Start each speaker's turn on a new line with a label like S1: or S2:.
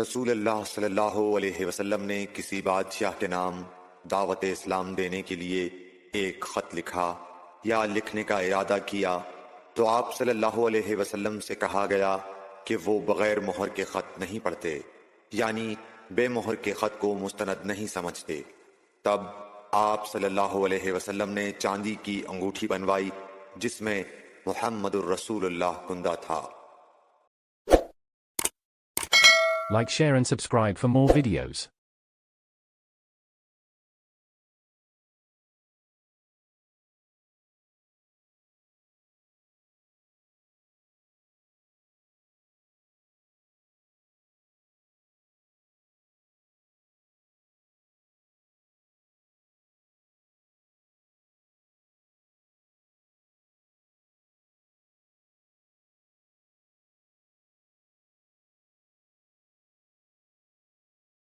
S1: रसूलुल्लाह सल्लल्लाहु अलैहि वसल्लम ने किसी बादशाह के नाम दावत इस्लाम देने के लिए एक ख़त लिखा या लिखने का इरादा किया तो आप सल्लल्लाहु अलैहि वसल्लम से कहा गया कि वो बग़ैर मोहर के ख़त नहीं पढ़ते, यानी बेमोहर के ख़त को मुस्तनद नहीं समझते। तब आप सल्लल्लाहु अलैहि वसल्लम ने चांदी की अंगूठी बनवाई जिसमें मुहम्मदुर रसूलुल्लाह कुंदा था।
S2: Like, share and subscribe for more videos.